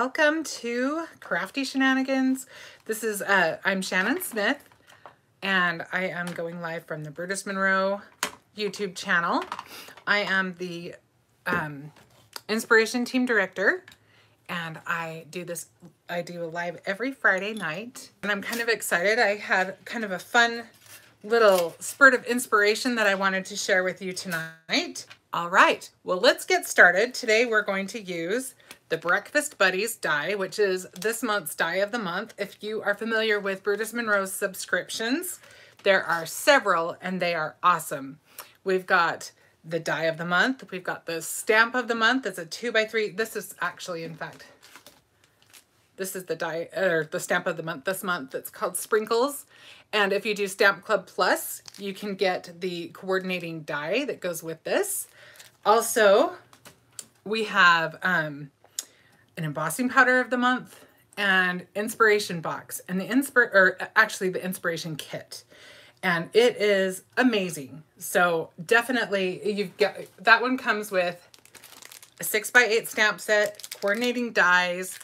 welcome to Crafty Shenanigans. This is, I'm Shannon Smith, and I am going live from the Brutus Monroe YouTube channel. I am the Inspiration Team Director, and I do a live every Friday night, and I'm kind of excited. I had kind of a fun little spurt of inspiration that I wanted to share with you tonight. All right, well, let's get started. Today we're going to use the Breakfast Buddies die, which is this month's die of the month. If you are familiar with Brutus Monroe's subscriptions, there are several and they are awesome. We've got the die of the month. We've got the stamp of the month. It's a 2x3. This is actually, in fact, this is the die or the stamp of the month this month. It's called Sprinkles. And if you do Stamp Club Plus, you can get the coordinating die that goes with this. Also, we have an embossing powder of the month and inspiration box, and the inspiration kit, and it is amazing. So definitely, you've got that one comes with a 6x8 stamp set, coordinating dies,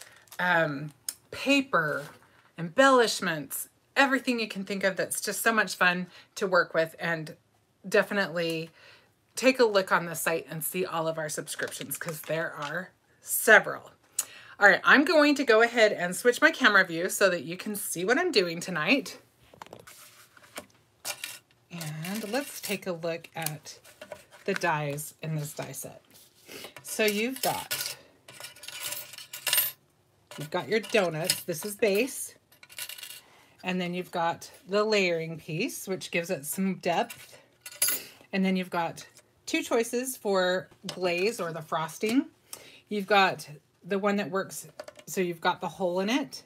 paper, embellishments, everything you can think of. That's just so much fun to work with, and definitely take a look on the site and see all of our subscriptions because there are several. All right, I'm going to go ahead and switch my camera view so that you can see what I'm doing tonight. And let's take a look at the dies in this die set. So you've got your donuts. This is base. And then you've got the layering piece, which gives it some depth. And then you've got two choices for glaze or the frosting. You've got the one that works, so you've got the hole in it.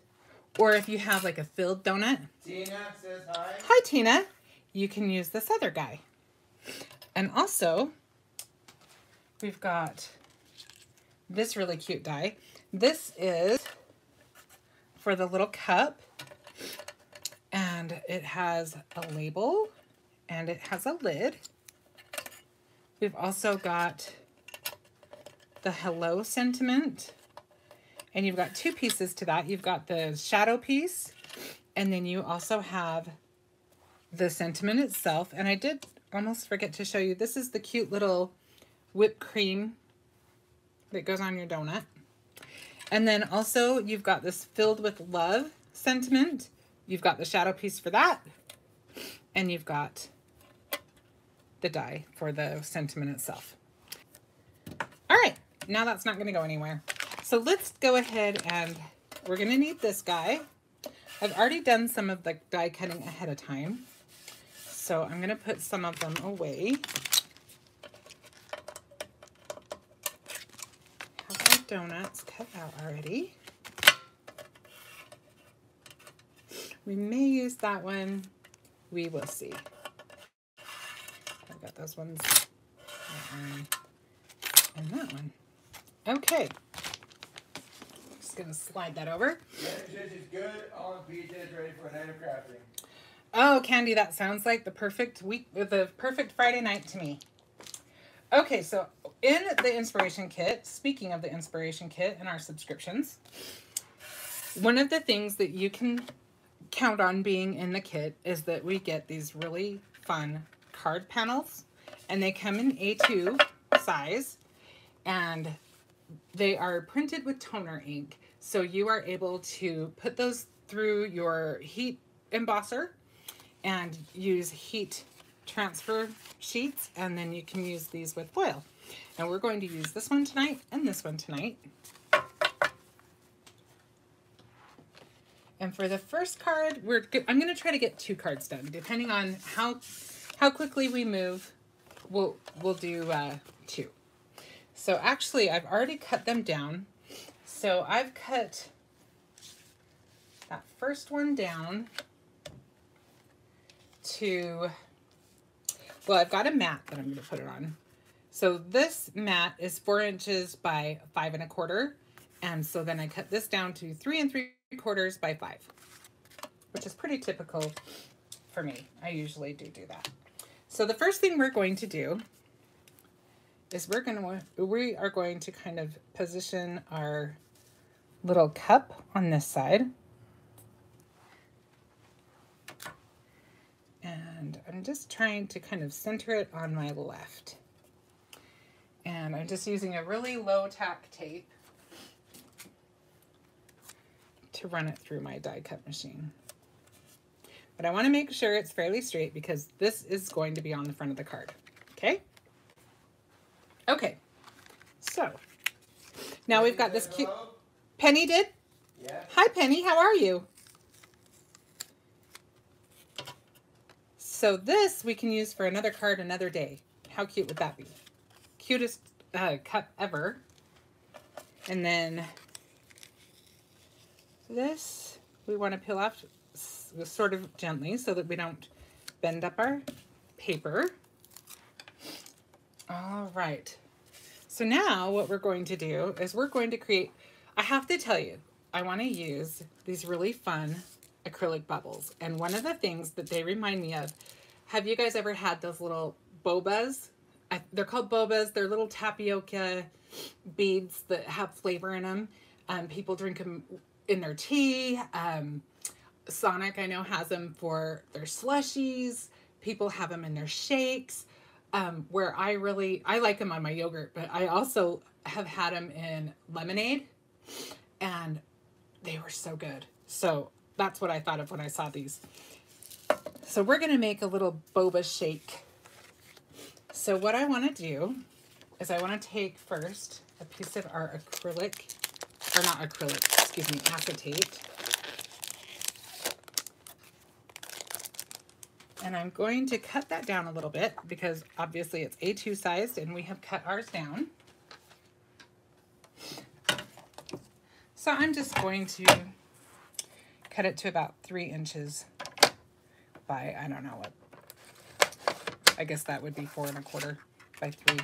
Or if you have like a filled donut. Tina says hi. Hi, Tina. You can use this other guy. And also, we've got this really cute die. This is for the little cup. And it has a label and it has a lid. We've also got the hello sentiment. And you've got two pieces to that. You've got the shadow piece, and then you also have the sentiment itself. And I did almost forget to show you, this is the cute little whipped cream that goes on your donut. And then also you've got this filled with love sentiment. You've got the shadow piece for that, and you've got the die for the sentiment itself. All right, now that's not going to go anywhere. So let's go ahead, and we're going to need this guy. I've already done some of the die cutting ahead of time, so I'm going to put some of them away. Have our donuts cut out already. We may use that one. We will see. I've got those ones. That one and that one. Okay. Just going to slide that over. It's good on PJ's ready for a night of crafting. Oh, Candy, that sounds like the perfect week, the perfect Friday night to me. Okay, so in the inspiration kit, speaking of the inspiration kit and our subscriptions, one of the things that you can count on being in the kit is that we get these really fun card panels, and they come in A2 size, and they are printed with toner ink, so you are able to put those through your heat embosser and use heat transfer sheets, and then you can use these with foil. And we're going to use this one tonight and this one tonight. And for the first card, I'm going to try to get 2 cards done. Depending on how quickly we move, we'll do 2. So actually, I've already cut them down. So I've cut that first one down to, well, I've got a mat that I'm going to put it on. So this mat is 4 inches by 5 1/4. And so then I cut this down to 3 3/4 by 5, which is pretty typical for me. I usually do that. So the first thing we're going to do is we are going to kind of position our little cup on this side. And I'm just trying to kind of center it on my left. And I'm just using a really low tack tape to run it through my die cut machine. But I want to make sure it's fairly straight because this is going to be on the front of the card. Okay? Okay. So, now we've got this cute... Penny did? Yeah. Hi, Penny. How are you? So this we can use for another card another day. How cute would that be? Cutest cup ever. And then this we want to peel off sort of gently so that we don't bend up our paper. All right. So now what we're going to do is we're going to create, I have to tell you, I want to use these really fun acrylic bubbles. And one of the things that they remind me of, have you guys ever had those little bobas? They're called bobas. They're little tapioca beads that have flavor in them. People drink them in their tea. Sonic, I know, has them for their slushies. People have them in their shakes. Where I like them on my yogurt, but I also have had them in lemonade, and they were so good. So that's what I thought of when I saw these. So we're going to make a little boba shake. So what I want to do is I want to take first a piece of our acrylic, or not acrylic, excuse me, acetate. And I'm going to cut that down a little bit because obviously it's A2 sized and we have cut ours down. So I'm just going to cut it to about 3 inches by, I don't know what, I guess that would be 4 1/4 by 3.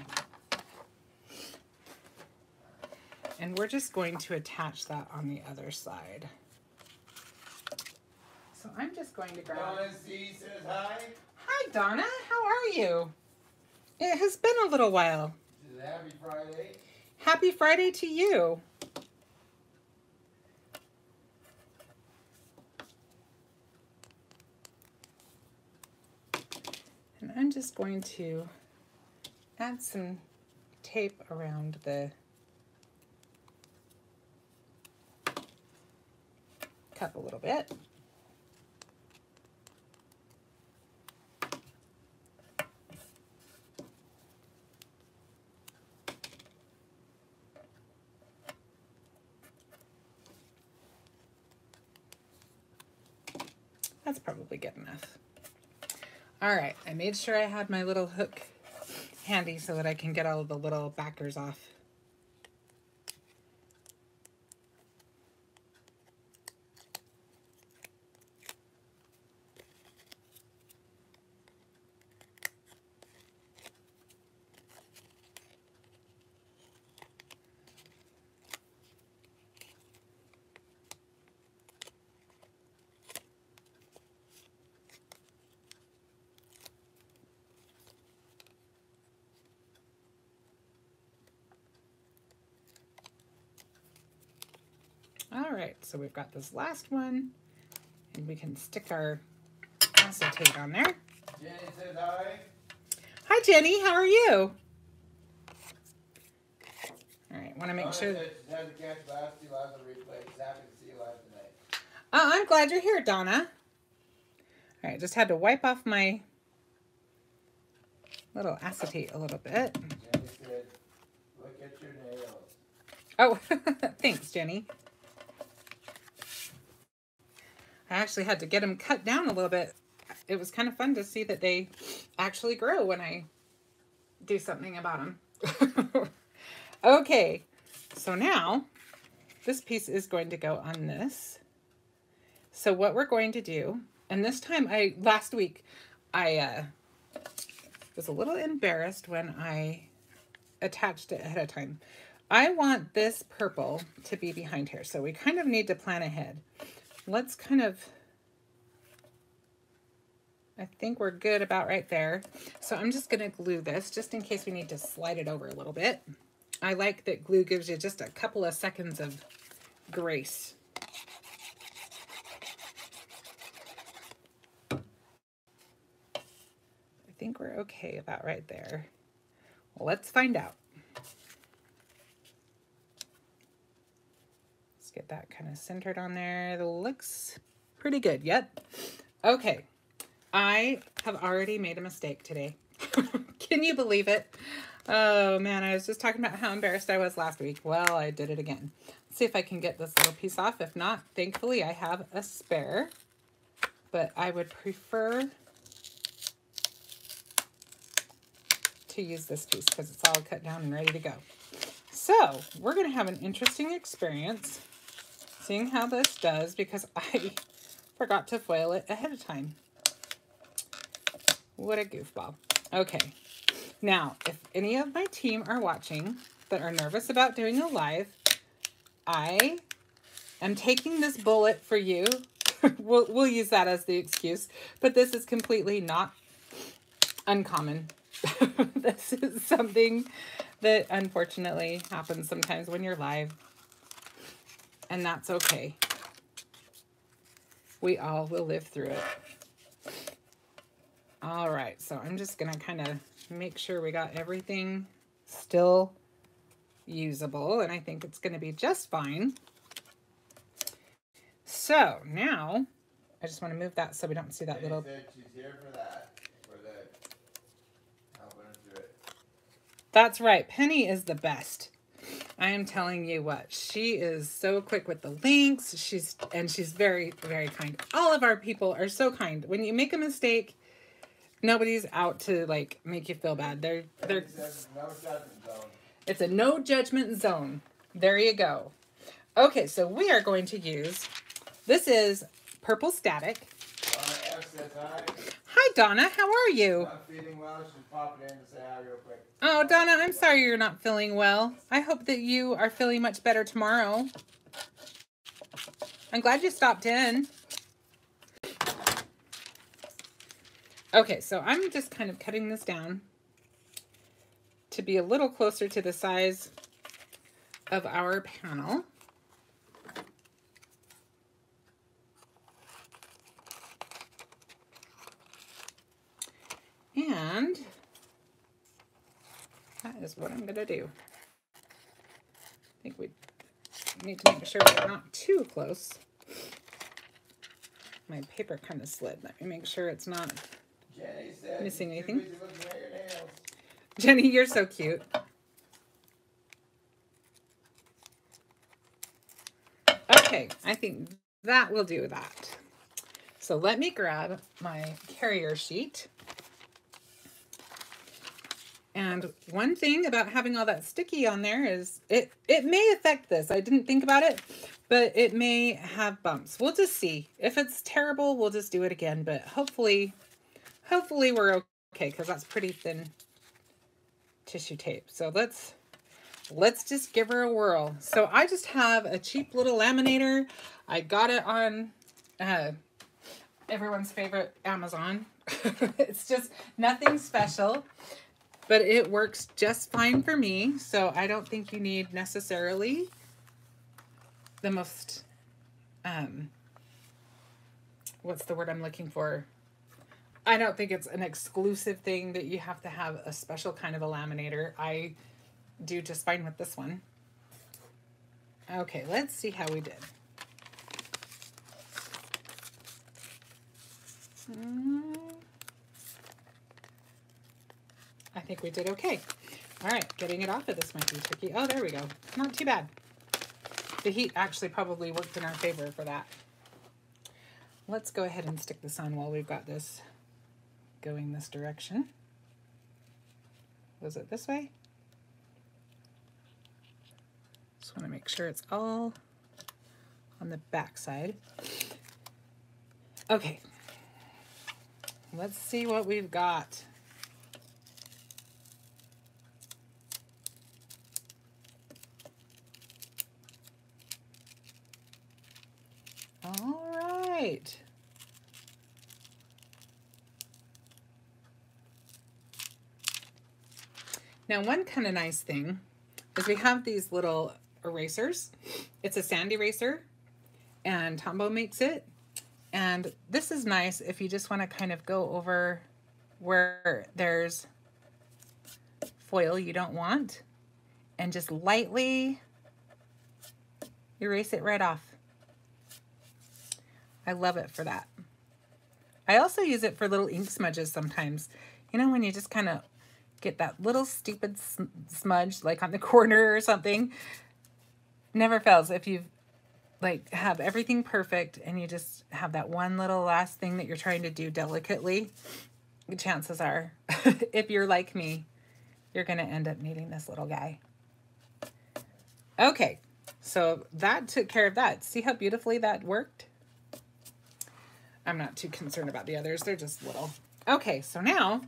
And we're just going to attach that on the other side. So I'm just going to grab... Donna C says hi. Hi, Donna. How are you? It has been a little while. She says happy Friday. Happy Friday to you. And I'm just going to add some tape around the cup a little bit. That's probably good enough. All right, I made sure I had my little hook handy so that I can get all of the little backers off. All right, so we've got this last one, and we can stick our acetate on there. Jenny says hi. Hi, Jenny. How are you? All right, want to make sure. She had to catch last 2 lives on replay. She's happy to see you live tonight. Oh, I'm glad you're here, Donna. All right, just had to wipe off my little acetate a little bit. Jenny said, look at your nails. Oh, thanks, Jenny. I actually had to get them cut down a little bit. It was kind of fun to see that they actually grow when I do something about them. Okay, so now this piece is going to go on this. So what we're going to do, and this time last week, I was a little embarrassed when I attached it ahead of time. I want this purple to be behind here, so we kind of need to plan ahead. Let's kind of, I think we're good about right there. So I'm just going to glue this just in case we need to slide it over a little bit. I like that glue gives you just a couple of seconds of grace. I think we're okay about right there. Well, let's find out. Let's get that kind of centered on there. It looks pretty good. Yep. Okay. I have already made a mistake today. Can you believe it? Oh man, I was just talking about how embarrassed I was last week. Well, I did it again. Let's see if I can get this little piece off. If not, thankfully I have a spare, but I would prefer to use this piece because it's all cut down and ready to go. So we're going to have an interesting experience seeing how this does because I forgot to foil it ahead of time. What a goofball. Okay. Now, if any of my team are watching that are nervous about doing a live, I am taking this bullet for you. We'll use that as the excuse, but this is completely not uncommon. This is something that unfortunately happens sometimes when you're live, and that's okay. We all will live through it. All right, so I'm just gonna kind of make sure we got everything still usable, and I think it's gonna be just fine. So now I just want to move that so we don't see that little. She's here for that, for the helping us do it. That's right, Penny is the best. I am telling you what, she is so quick with the links. She's very, very kind. All of our people are so kind. When you make a mistake, nobody's out to like make you feel bad. They're No judgment zone. It's a no judgment zone. There you go. Okay, so we are going to use, this is Purple Static. Donna F says hi. Hi Donna, how are you? Not feeling well. She's popping in to say hi real quick. Oh Donna, I'm sorry you're not feeling well. I hope that you are feeling much better tomorrow. I'm glad you stopped in. Okay, so I'm just kind of cutting this down to be a little closer to the size of our panel. And that is what I'm going to do. I think we need to make sure we're not too close. My paper kind of slid. Let me make sure it's not missing anything. Jenny, you're so cute. Okay, I think that will do that. So let me grab my carrier sheet. And one thing about having all that sticky on there is it may affect this. I didn't think about it, but it may have bumps. We'll just see. If it's terrible, we'll just do it again. But hopefully we're okay because that's pretty thin tissue tape. So let's just give her a whirl. So I just have a cheap little laminator. I got it on everyone's favorite Amazon. It's just nothing special, but it works just fine for me. So I don't think you need necessarily the most, what's the word I'm looking for? I don't think it's an exclusive thing that you have to have a special kind of a laminator. I do just fine with this one. Okay, let's see how we did. I think we did okay. All right, getting it off of this might be tricky. Oh, there we go. Not too bad. The heat actually probably worked in our favor for that. Let's go ahead and stick this on while we've got this going this direction. Was it this way? Just want to make sure it's all on the back side. Okay, let's see what we've got. All right. Now, one kind of nice thing is we have these little erasers. It's a sand eraser, and Tombow makes it. And this is nice if you just want to kind of go over where there's foil you don't want and just lightly erase it right off. I love it for that. I also use it for little ink smudges sometimes. You know, when you just kind of get that little stupid smudge like on the corner or something. Never fails if you've like have everything perfect and you just have that one little last thing that you're trying to do delicately. Chances are, if you're like me, you're going to end up needing this little guy. Okay, so that took care of that. See how beautifully that worked? I'm not too concerned about the others. They're just little. Okay, so now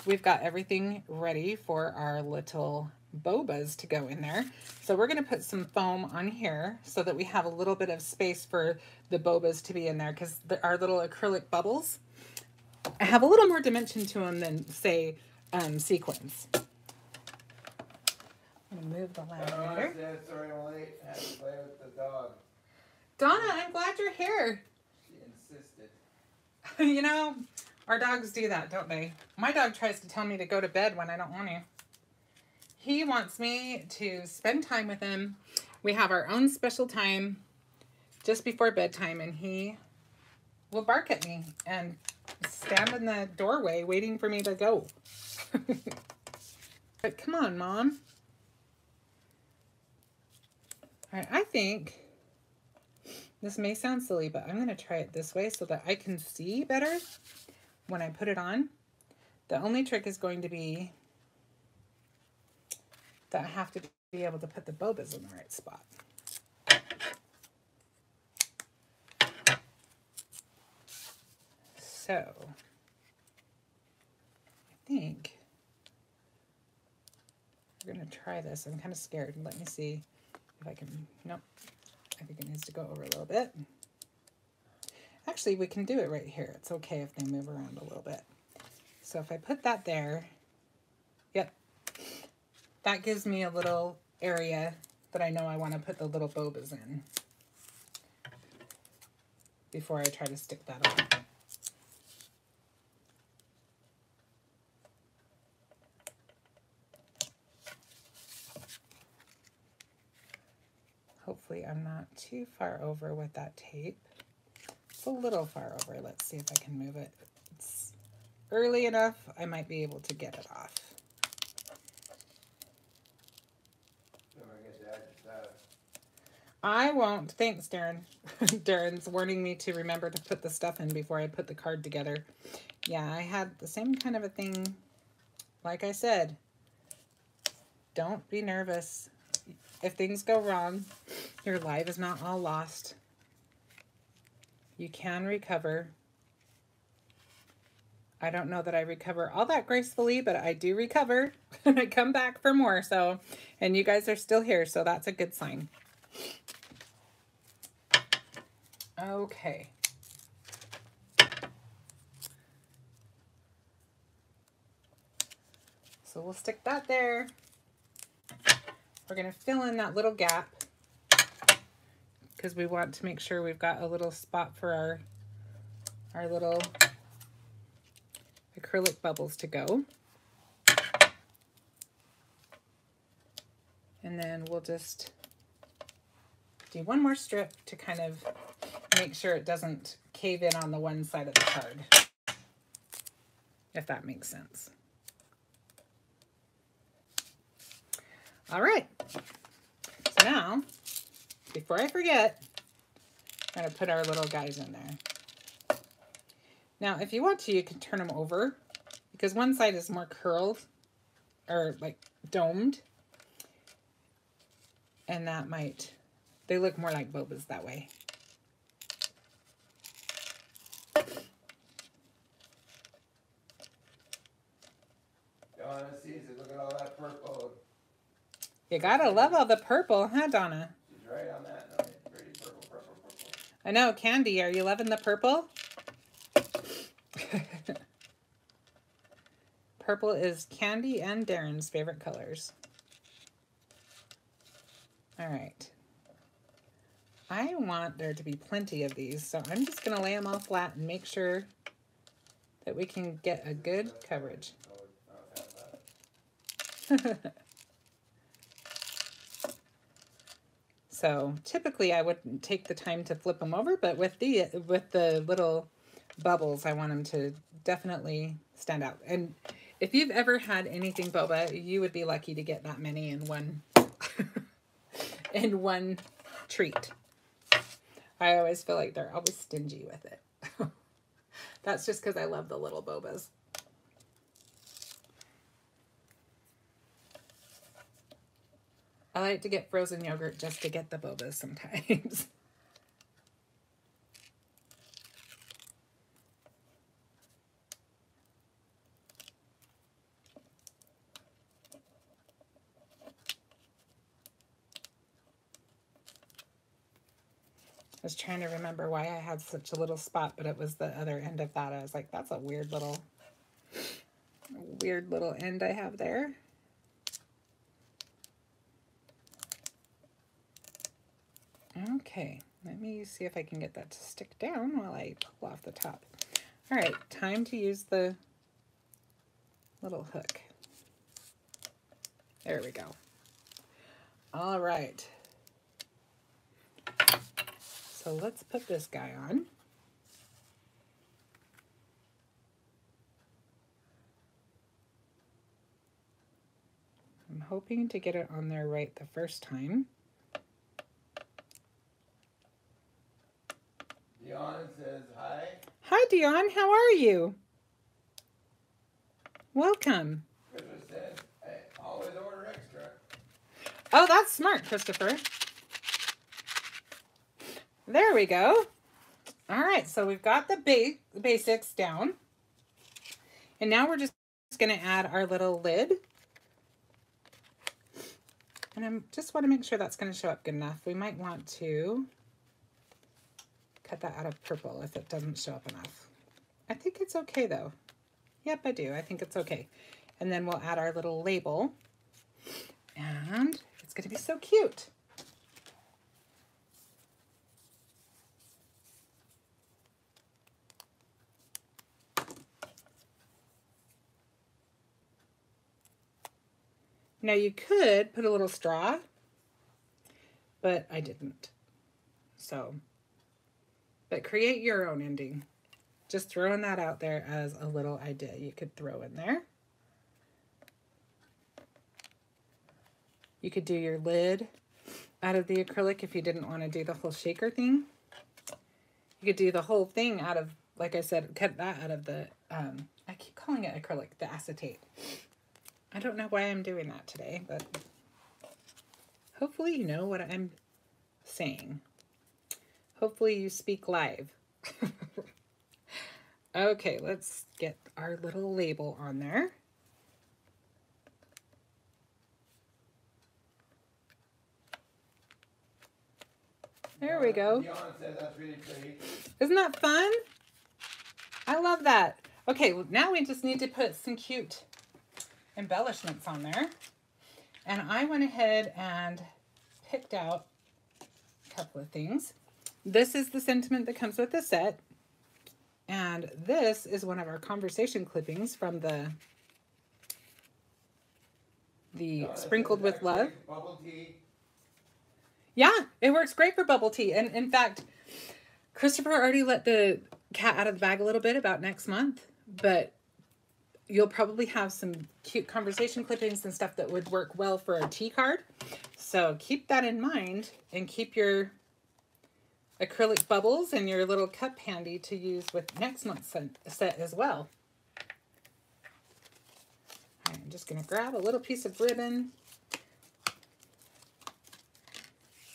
we've got everything ready for our little bobas to go in there. So we're going to put some foam on here so that we have a little bit of space for the bobas to be in there, because our little acrylic bubbles have a little more dimension to them than, say, sequins. I'm going to move the laminator. Sorry, I'm late. I had to play with the dog. Donna, I'm glad you're here. She insisted. You know, our dogs do that, don't they? My dog tries to tell me to go to bed when I don't want to. He wants me to spend time with him. We have our own special time just before bedtime, and he will bark at me and stand in the doorway waiting for me to go. But come on, Mom. All right, I think this may sound silly, but I'm going to try it this way so that I can see better when I put it on. The only trick is going to be that I have to be able to put the bobas in the right spot. So, I think we're going to try this. I'm kind of scared. Let me see if I can, nope. I think it needs to go over a little bit. Actually, we can do it right here. It's okay if they move around a little bit. So if I put that there, yep, that gives me a little area that I know I want to put the little bobas in before I try to stick that on. Hopefully I'm not too far over with that tape. It's a little far over. Let's see if I can move it. It's early enough, I might be able to get it off. I won't. Thanks, Darren. Darren's warning me to remember to put the stuff in before I put the card together. Yeah, I had the same kind of a thing. Like I said, don't be nervous. If things go wrong, your life is not all lost. You can recover. I don't know that I recover all that gracefully, but I do recover and I come back for more. So, and you guys are still here, so that's a good sign. Okay. So we'll stick that there. We're going to fill in that little gap because we want to make sure we've got a little spot for our little acrylic bubbles to go. And then we'll just do one more strip to kind of make sure it doesn't cave in on the one side of the card, if that makes sense. All right, so now, before I forget, I'm going to put our little guys in there. Now, if you want to, you can turn them over, because one side is more curled, or like domed, and that might, they look more like bobas that way. Donna sees it. Look at all that purple. You gotta love all the purple, huh, Donna? She's right on that. No, pretty purple, purple, purple. I know, Candy, are you loving the purple? Purple is Candy and Darren's favorite colors. All right. I want there to be plenty of these, so I'm just going to lay them all flat and make sure that we can get a good coverage. So typically I wouldn't take the time to flip them over, but with the little bubbles, I want them to definitely stand out. And if you've ever had anything boba, you would be lucky to get that many in one in one treat. I always feel like they're always stingy with it. That's just because I love the little bobas. I like to get frozen yogurt just to get the bobas sometimes. I was trying to remember why I had such a little spot, but it was the other end of that. I was like, that's a weird little end I have there. Okay, let me see if I can get that to stick down while I pull off the top. All right, time to use the little hook. There we go. All right. So let's put this guy on. I'm hoping to get it on there right the first time. Dion says hi. Hi, Dion. How are you? Welcome. Christopher says, hey, always order extra. Oh, that's smart, Christopher. There we go. All right, so we've got the basics down. And now we're just going to add our little lid. And I just want to make sure that's going to show up good enough. We might want to cut that out of purple if it doesn't show up enough. I think it's okay though. Yep, I do. I think it's okay. And then we'll add our little label. And it's going to be so cute. Now you could put a little straw, but I didn't. So, but create your own ending. Just throwing that out there as a little idea you could throw in there. You could do your lid out of the acrylic if you didn't want to do the whole shaker thing. You could do the whole thing out of, like I said, cut that out of the, I keep calling it acrylic, the acetate. I don't know why I'm doing that today, but hopefully you know what I'm saying. Hopefully you speak live. Okay, let's get our little label on there. There we go. Dion says that's really pretty. Isn't that fun? I love that. Okay, well, now we just need to put some cute embellishments on there. And I went ahead and picked out a couple of things. This is the sentiment that comes with the set. And this is one of our conversation clippings from the Sprinkled with Love. Bubble tea. Yeah, it works great for bubble tea. And in fact, Christopher already let the cat out of the bag a little bit about next month, but you'll probably have some cute conversation clippings and stuff that would work well for a tea card. So keep that in mind and keep your acrylic bubbles and your little cup handy to use with next month's set as well. All right, I'm just going to grab a little piece of ribbon.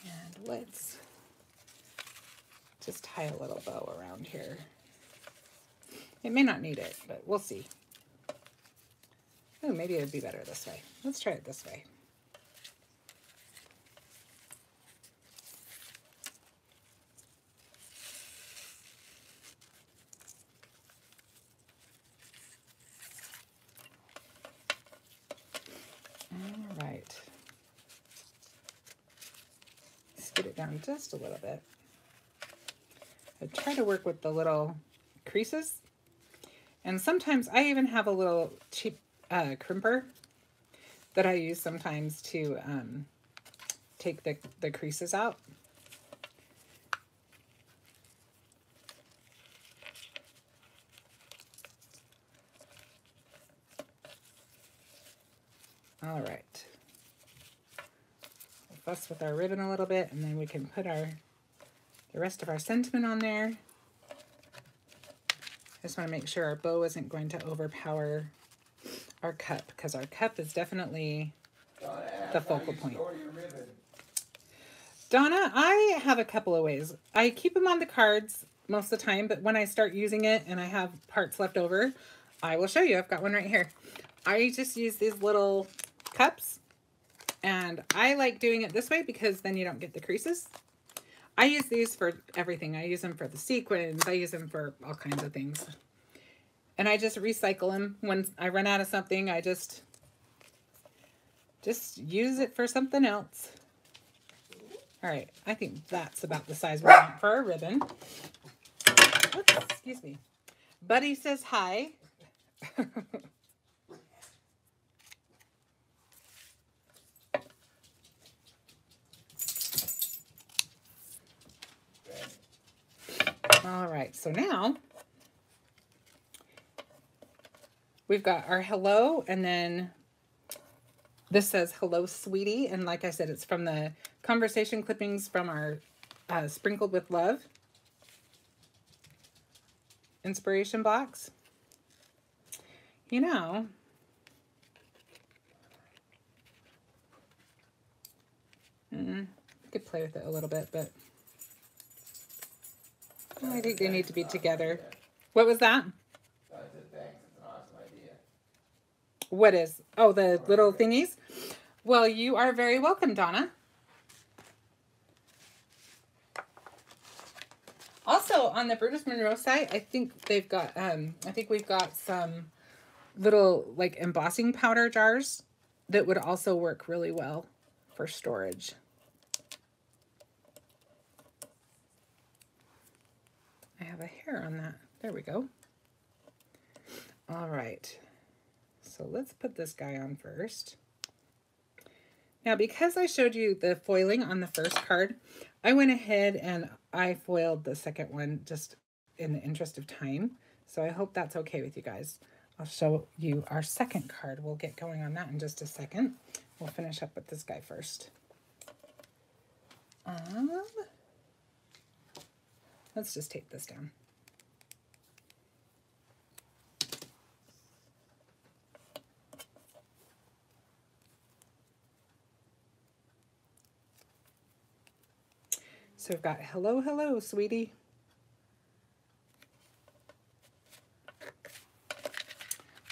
And let's just tie a little bow around here. It may not need it, but we'll see. Oh, maybe it would be better this way. Let's try it this way. All right. scoot it down just a little bit. I try to work with the little creases. And sometimes I even have a little cheap crimper that I use sometimes to take the creases out. All right. We'll fuss with our ribbon a little bit, and then we can put the rest of our sentiment on there. I just want to make sure our bow isn't going to overpower our cup, because our cup is definitely the focal point. Donna, I have a couple of ways. I keep them on the cards most of the time, but when I start using it and I have parts left over, I will show you. I've got one right here. I just use these little cups, and I like doing it this way because then you don't get the creases. I use these for everything. I use them for the sequins. I use them for all kinds of things. And I just recycle them. When I run out of something, I just use it for something else. All right, I think that's about the size we want for our ribbon. Oops, excuse me. Buddy says hi. All right, so now we've got our hello, and then this says hello, sweetie. And like I said, it's from the conversation clippings from our Sprinkled with Love inspiration box. You know, I could play with it a little bit, but I think they need to be together. What was that? What is? Oh, the little thingies? Well, you are very welcome, Donna. Also, on the Brutus Monroe site, I think they've got, I think we've got some little, like, embossing powder jars that would also work really well for storage. I have a hair on that. There we go. All right. So let's put this guy on first. Now, because I showed you the foiling on the first card, I went ahead and I foiled the second one just in the interest of time. So I hope that's okay with you guys. I'll show you our second card. We'll get going on that in just a second. We'll finish up with this guy first. Let's just tape this down. So we've got hello, hello, sweetie.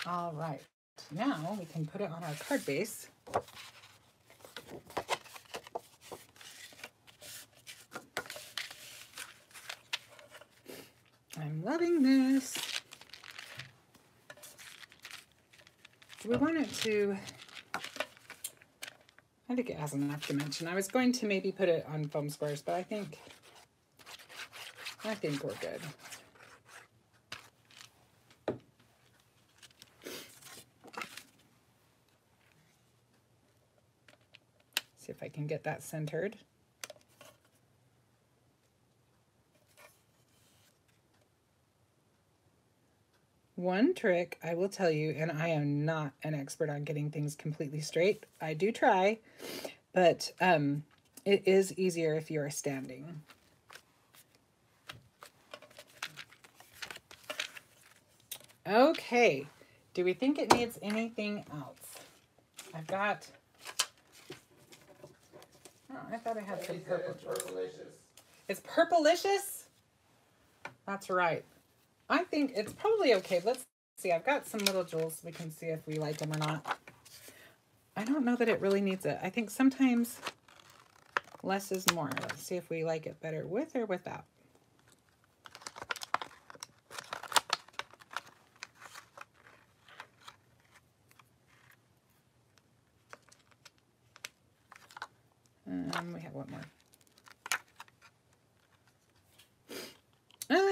All right, now we can put it on our card base. I'm loving this. Do we want it to... I think it has enough dimension. I was going to maybe put it on foam squares, but I think we're good. See if I can get that centered. One trick I will tell you, and I am not an expert on getting things completely straight. I do try, but it is easier if you are standing. Okay, do we think it needs anything else? I've got, oh, I thought I had some purple. It's purplicious? That's right. I think it's probably okay. Let's see. I've got some little jewels. We can see if we like them or not. I don't know that it really needs it. I think sometimes less is more. Let's see if we like it better with or without. We have one more.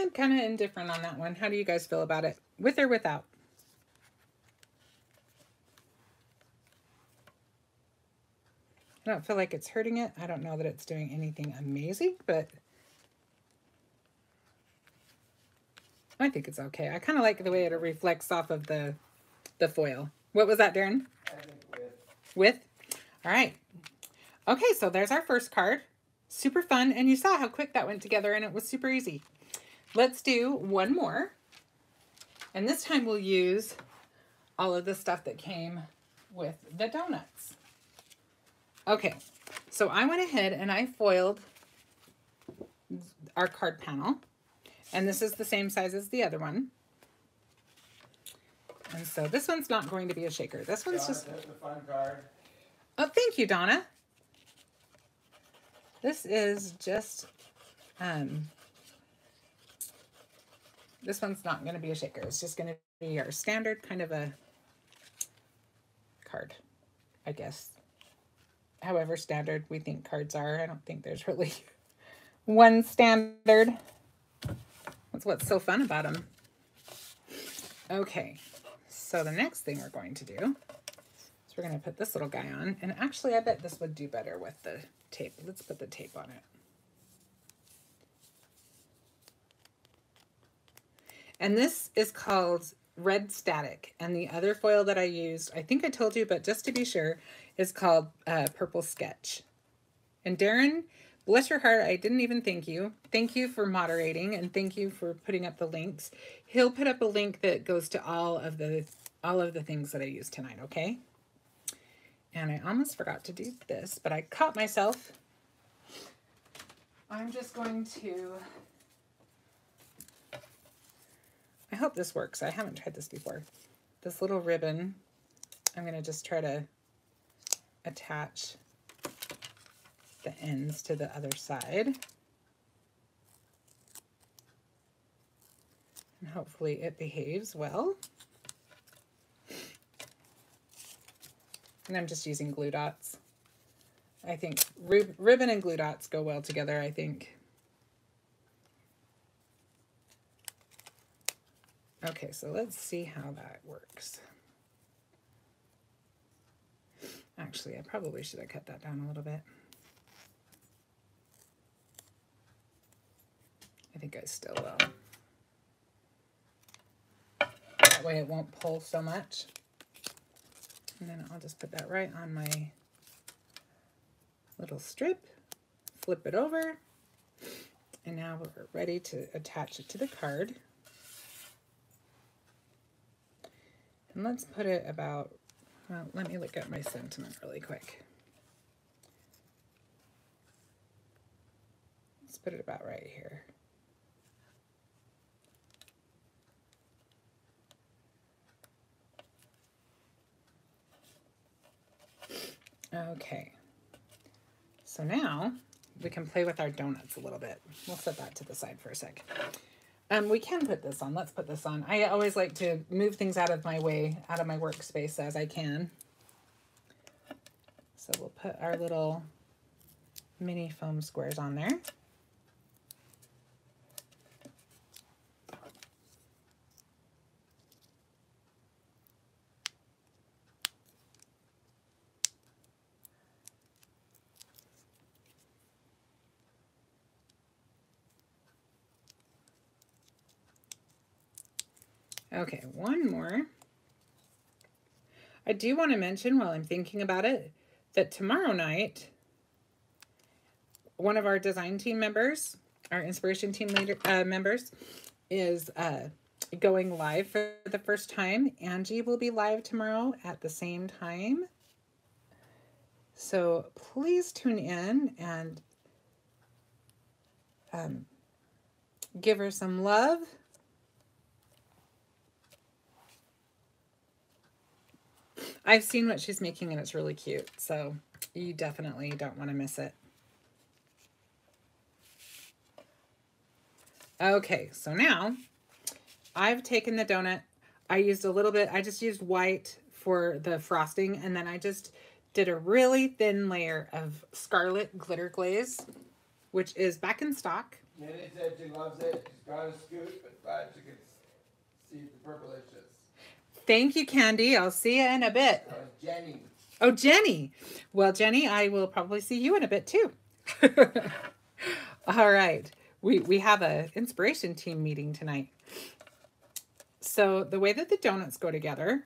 I'm kind of indifferent on that one. How do you guys feel about it? With or without? I don't feel like it's hurting it. I don't know that it's doing anything amazing, but I think it's okay. I kind of like the way it reflects off of the foil. What was that, Darren? I think with. With? All right. Okay, so there's our first card. Super fun, and you saw how quick that went together, and it was super easy. Let's do one more, and this time we'll use all of the stuff that came with the donuts. Okay, so I went ahead and I foiled our card panel, and this is the same size as the other one. And so this one's not going to be a shaker. This one's Donna, just... that's the fun card. Oh, thank you, Donna. This is just, this one's not going to be a shaker. It's just going to be our standard kind of a card, I guess. However standard we think cards are. I don't think there's really one standard. That's what's so fun about them. Okay, so the next thing we're going to do is we're going to put this little guy on. And actually, I bet this would do better with the tape. Let's put the tape on it. And this is called Red Static. And the other foil that I used, I think I told you, but just to be sure, is called Purple Sketch. And Darren, bless your heart, I didn't even thank you. Thank you for moderating, and thank you for putting up the links. He'll put up a link that goes to all of the things that I used tonight, okay? And I almost forgot to do this, but I caught myself. I'm just going to... I hope this works. I haven't tried this before. This little ribbon, I'm going to just try to attach the ends to the other side. And hopefully it behaves well. And I'm just using glue dots. I think ribbon and glue dots go well together, I think. Okay, so let's see how that works. Actually, I probably should have cut that down a little bit. I think I still will. That way it won't pull so much. And then I'll just put that right on my little strip, flip it over, and now we're ready to attach it to the card. And let's put it about, well, let me look at my sentiment really quick. Let's put it about right here. Okay, so now we can play with our donuts a little bit. We'll set that to the side for a sec. We can put this on. Let's put this on. I always like to move things out of my way, out of my workspace as I can. So we'll put our little mini foam squares on there. Okay, one more. I do want to mention while I'm thinking about it that tomorrow night, one of our design team members, our inspiration team leader members, is going live for the first time. Angie will be live tomorrow at the same time. So please tune in and give her some love. I've seen what she's making and it's really cute, so you definitely don't want to miss it. Okay, so now I've taken the donut. I used a little bit, I just used white for the frosting, and then I just did a really thin layer of Scarlet Glitter Glaze, which is back in stock. Minnie said she loves it. She's got a scoop, but glad she can see the purplicious. Thank you, Candy. I'll see you in a bit. That was Jenny. Oh, Jenny. Well, Jenny, I will probably see you in a bit too. All right. We have a inspiration team meeting tonight. So the way that the donuts go together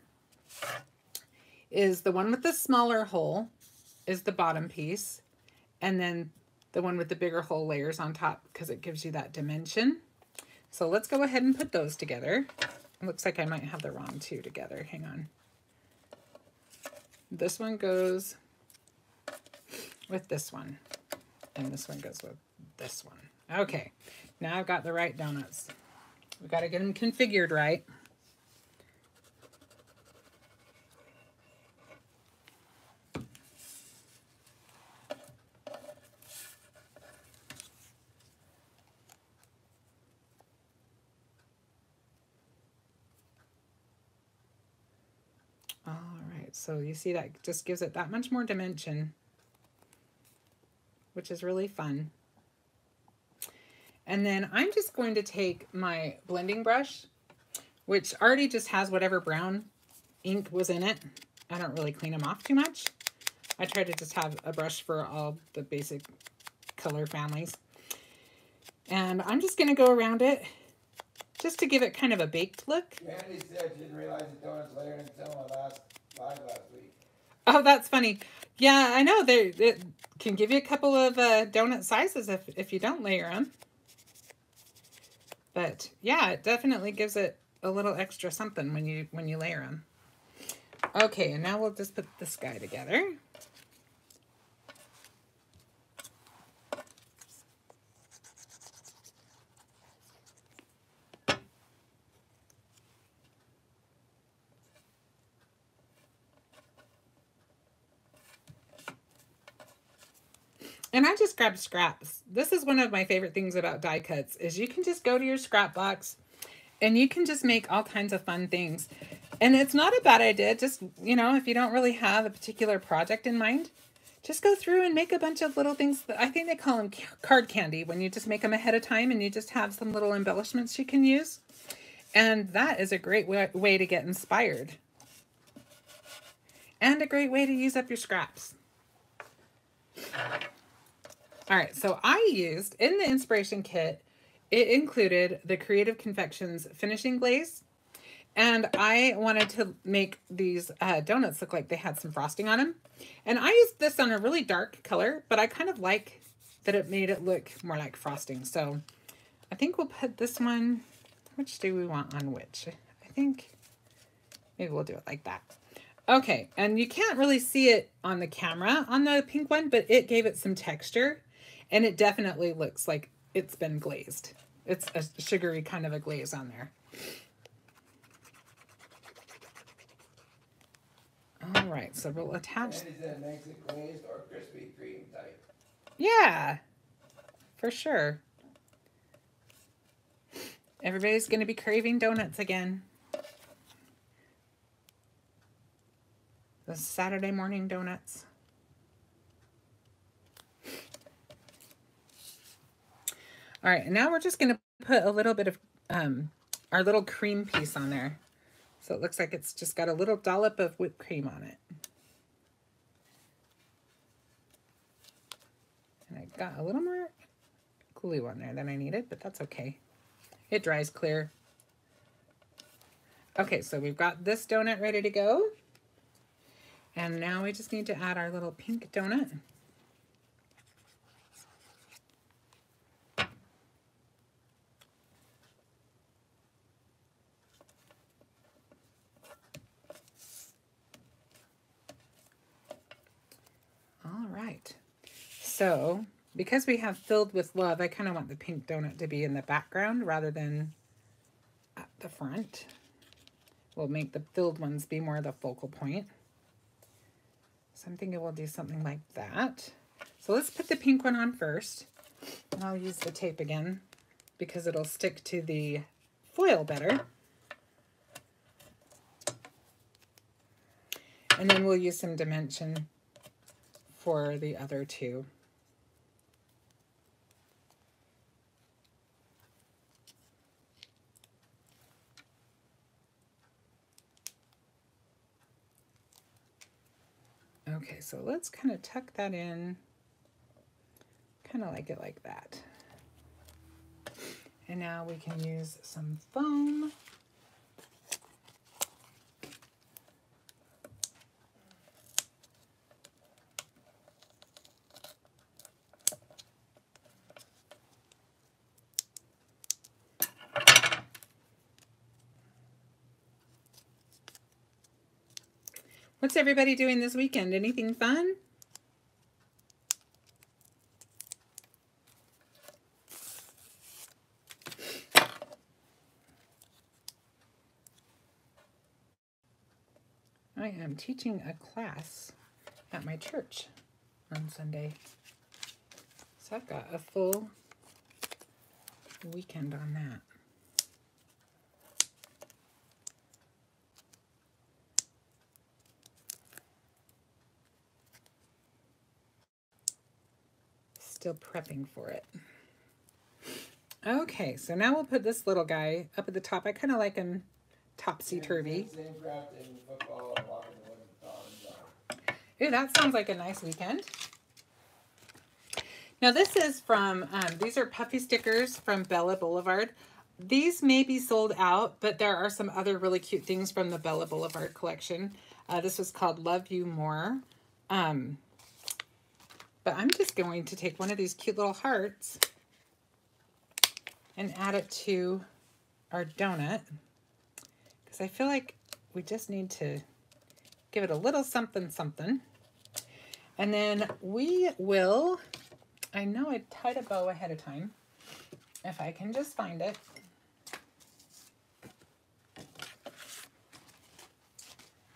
is the one with the smaller hole is the bottom piece, and then the one with the bigger hole layers on top because it gives you that dimension. So let's go ahead and put those together. It looks like I might have the wrong two together. Hang on. This one goes with this one, and this one goes with this one. Okay, now I've got the right donuts. We've got to get them configured right. All right, so you see that just gives it that much more dimension, which is really fun. And then I'm just going to take my blending brush, which already just has whatever brown ink was in it. I don't really clean them off too much. I try to just have a brush for all the basic color families. And I'm just going to go around it just to give it kind of a baked look. Mandy said she didn't realize the donuts layered until my last live last week. Oh, that's funny. Yeah, I know. It can give you a couple of donut sizes if you don't layer them. But yeah, it definitely gives it a little extra something when you layer them. Okay, and now we'll just put this guy together. And I just grabbed scraps. This is one of my favorite things about die cuts is you can just go to your scrap box and you can just make all kinds of fun things. And it's not a bad idea. Just, you know, if you don't really have a particular project in mind, just go through and make a bunch of little things. I think they call them card candy when you just make them ahead of time and you just have some little embellishments you can use. And that is a great way to get inspired. And a great way to use up your scraps. All right, so I used, in the inspiration kit, it included the Creative Confections finishing glaze. And I wanted to make these donuts look like they had some frosting on them. And I used this on a really dark color, but I kind of like that it made it look more like frosting. So I think we'll put this one, which do we want on which? I think maybe we'll do it like that. Okay, and you can't really see it on the camera on the pink one, but it gave it some texture. And it definitely looks like it's been glazed. It's a sugary kind of a glaze on there. All right, so we'll attach. Mandy said it makes it glazed or crispy cream type. Yeah, for sure. Everybody's going to be craving donuts again. The Saturday morning donuts. All right, and now we're just going to put a little bit of our little cream piece on there. So it looks like it's just got a little dollop of whipped cream on it. And I got a little more glue on there than I needed, but that's okay. It dries clear. Okay, so we've got this donut ready to go. And now we just need to add our little pink donut. All right. So, because we have filled with love, I kind of want the pink donut to be in the background rather than at the front. We'll make the filled ones be more the focal point. So I'm thinking we'll do something like that. So let's put the pink one on first. And I'll use the tape again because it'll stick to the foil better. And then we'll use some dimension for the other two. Okay, so let's kind of tuck that in, kind of like it like that. And now we can use some foam. What's everybody doing this weekend? Anything fun? I am teaching a class at my church on Sunday. So I've got a full weekend on that. Still prepping for it. Okay, so now we'll put this little guy up at the top. I kind of like him topsy-turvy. Ooh, that sounds like a nice weekend. Now this is from, these are puffy stickers from Bella Boulevard. These may be sold out, but there are some other really cute things from the Bella Boulevard collection. This was called Love You More. But I'm just going to take one of these cute little hearts and add it to our donut, because I feel like we just need to give it a little something something. And then we will, I know I tied a bow ahead of time, if I can just find it.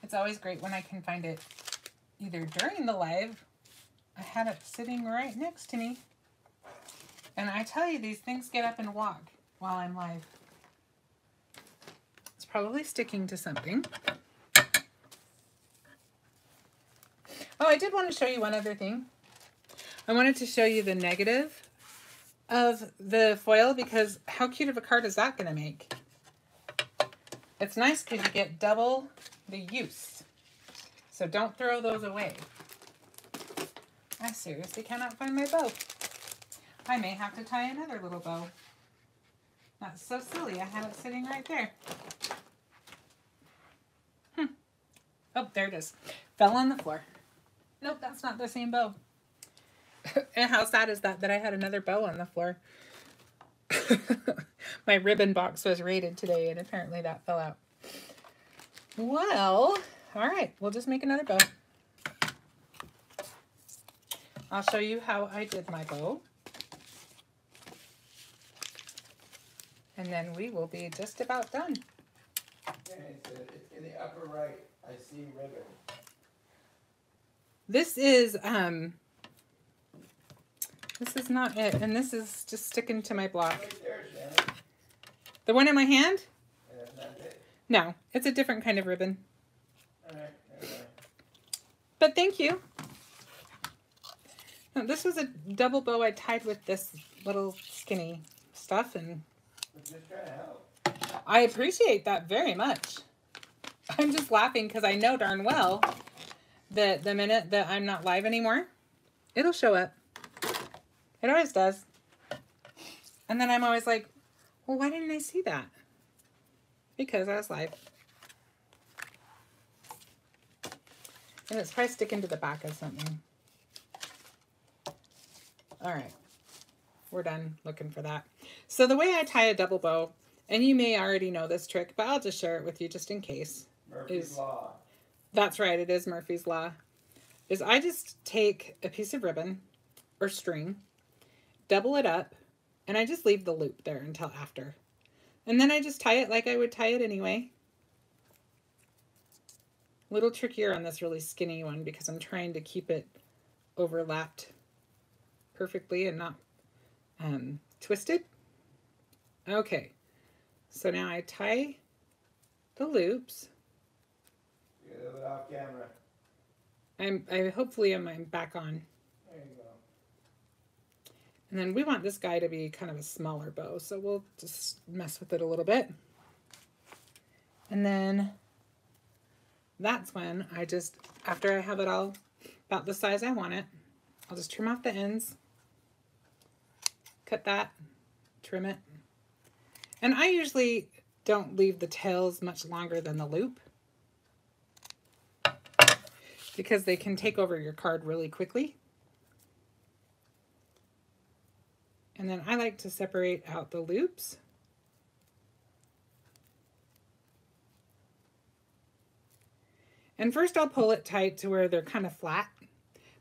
It's always great when I can find it either during the live. I had it sitting right next to me. And I tell you, these things get up and walk while I'm live. It's probably sticking to something. Oh, I did want to show you one other thing. I wanted to show you the negative of the foil, because how cute of a card is that going to make? It's nice because you get double the use. So don't throw those away. I seriously cannot find my bow. I may have to tie another little bow. That's so silly. I had it sitting right there. Oh, there it is. Fell on the floor. Nope, that's not the same bow. And how sad is that I had another bow on the floor? My ribbon box was raided today, and apparently that fell out. Well, all right. We'll just make another bow. I'll show you how I did my bow. And then we will be just about done. Okay, so it's in the upper right. I see ribbon. This is not it, and this is just sticking to my block. Right there, Shannon. The one in my hand? Yeah, that's not it. No, it's a different kind of ribbon. All right, never mind. But thank you. No, this was a double bow I tied with this little skinny stuff, and I'm just trying to help. I appreciate that very much. I'm just laughing because I know darn well that the minute that I'm not live anymore, it'll show up. It always does. And then I'm always like, well, why didn't I see that? Because I was live. And it's probably sticking to the back of something. All right. We're done looking for that. So the way I tie a double bow, and you may already know this trick, but I'll just share it with you just in case. Murphy's Law. That's right, it is Murphy's Law. Is I just take a piece of ribbon or string, double it up, and I just leave the loop there until after. And then I just tie it like I would tie it anyway. A little trickier on this really skinny one because I'm trying to keep it overlapped perfectly and not twisted. Okay, so now I tie the loops. Get a little bit off camera. Hopefully I'm back on. There you go. And then we want this guy to be kind of a smaller bow, so we'll just mess with it a little bit. And then that's when I just, after I have it all about the size I want it. I'll just trim off the ends, cut that, trim it. And I usually don't leave the tails much longer than the loop because they can take over your card really quickly. And then I like to separate out the loops. And first I'll pull it tight to where they're kind of flat,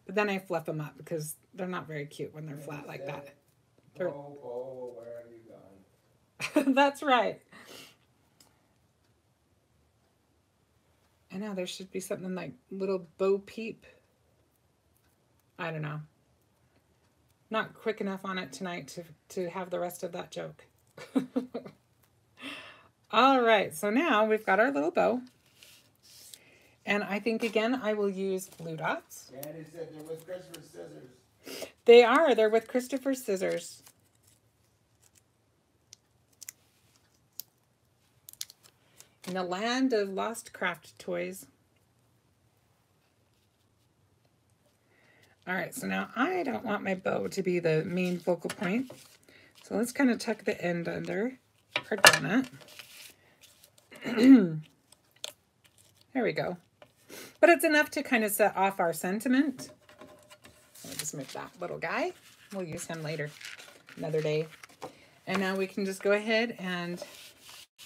but then I fluff them up because they're not very cute when they're flat like that. Oh, where are you going? That's right. I know there should be something like little Bo Peep. I don't know. Not quick enough on it tonight to have the rest of that joke. All right, so now we've got our little bow. And I think, again, I will use glue dots. Candy said they're with Christopher scissors. They are. They're with Christopher scissors. In the land of lost craft toys. All right, so now I don't want my bow to be the main focal point. So let's kind of tuck the end under our donut. There we go. But it's enough to kind of set off our sentiment. Let me just move that little guy. We'll use him later, another day. And now we can just go ahead and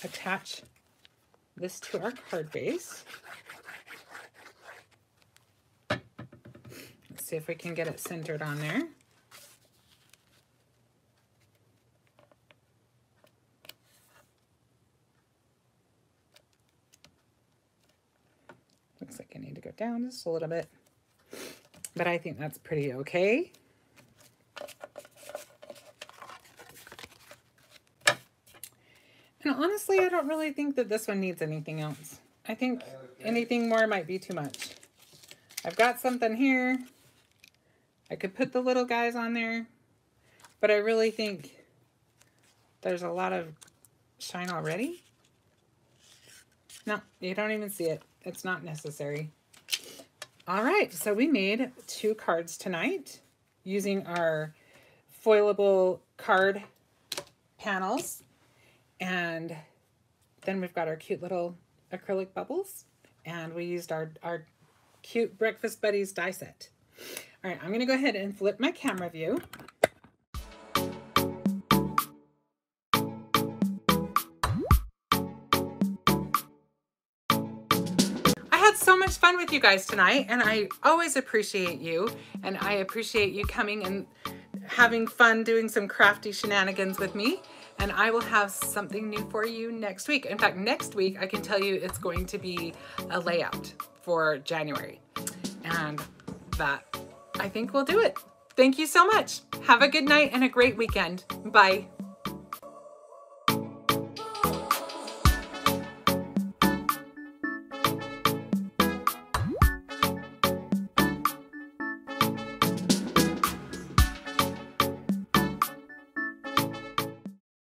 attach this to our card base. Let's see if we can get it centered on there. Looks like I need to go down just a little bit, but I think that's pretty okay. And honestly, I don't really think that this one needs anything else. I think anything more might be too much. I've got something here. I could put the little guys on there, but I really think there's a lot of shine already. No, you don't even see it. It's not necessary. All right, so we made 2 cards tonight using our foilable card panels. And then we've got our cute little acrylic bubbles. And we used our cute Breakfast Buddies die set. All right, I'm going to go ahead and flip my camera view. So much fun with you guys tonight, and I always appreciate you, and I appreciate you coming and having fun doing some crafty shenanigans with me. And I will have something new for you next week. In fact, next week I can tell you it's going to be a layout for January, and that I think we'll do it. Thank you so much. Have a good night and a great weekend. Bye.